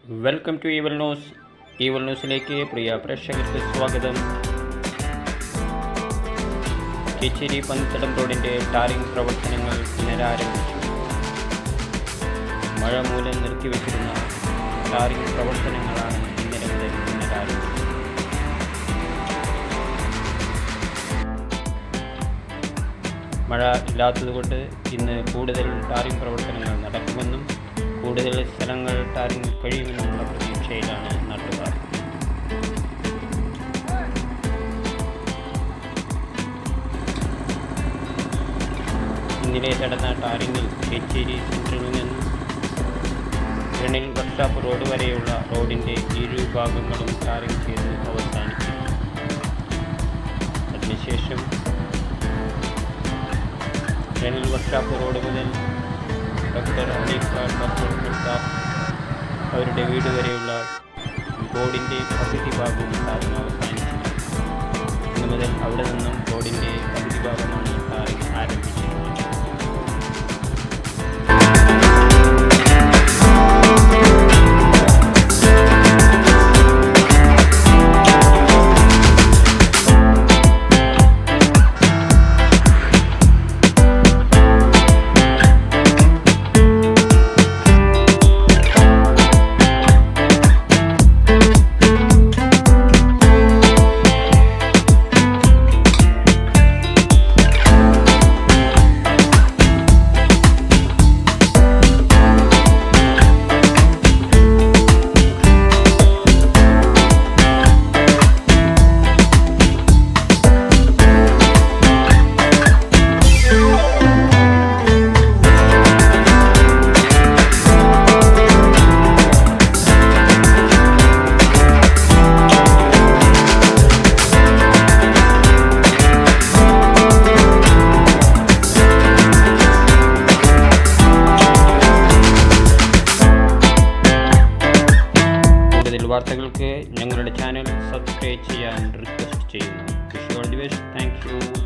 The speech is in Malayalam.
Welcome to Eval News. Eval ന്യൂസിലേക്ക് പ്രിയ പ്രേക്ഷകർക്ക് സ്വാഗതം. കേച്ചേരി പന്തളം റോഡിൻ്റെ ടാറിംഗ് പ്രവർത്തനങ്ങൾ പുനരാരംഭിച്ചു. മഴ മൂലം നിർത്തിവെച്ചിരുന്ന ടാറിംഗ് പ്രവർത്തനങ്ങളാണ് ഇന്നലെ മുതൽ പുനരാരംഭിച്ചത്. മഴ ഇല്ലാത്തതുകൊണ്ട് ഇന്ന് കൂടുതൽ ടാറിംഗ് പ്രവർത്തനങ്ങൾ നടക്കുമെന്നും കൂടുതൽ സ്ഥലങ്ങൾ ടാറിംഗ് കഴിയുമെന്നുള്ള പ്രതീക്ഷയിലാണ് നാട്ടുകാർ. ഇന്നലെ നടന്ന ടാറിങ്ങിൽ കേച്ചേരി സെൻട്രലിൽ നിന്നും ഗണിൽ വർക്ക്ഷോപ്പ് റോഡ് വരെയുള്ള റോഡിൻ്റെ ഇരുഭാഗങ്ങളും ടാറിംഗ് ചെയ്ത് അവസാനിച്ചു. അതിനുശേഷം ഗണിൽ വർക്ക്ഷോപ്പ് റോഡ് മുതൽ ഡോക്ടർ അലീഖാൻ അവരുടെ വീട് വരെയുള്ള റോഡിൻ്റെ പകുതി ഭാഗവും ടാറിംഗ് അവസാനിച്ചു. ഇന്നു മുതൽ അവിടെ നിന്നും റോഡിൻ്റെ പകുതി ഭാഗമാണ് ടാറിംഗ് ആരംഭിച്ചിട്ടുള്ളത്. വാർത്തകൾക്ക് ഞങ്ങളുടെ ചാനൽ സബ്സ്ക്രൈബ് ചെയ്യാൻ റിക്വസ്റ്റ് ചെയ്യുന്നു. Wish you all the best. Thank you.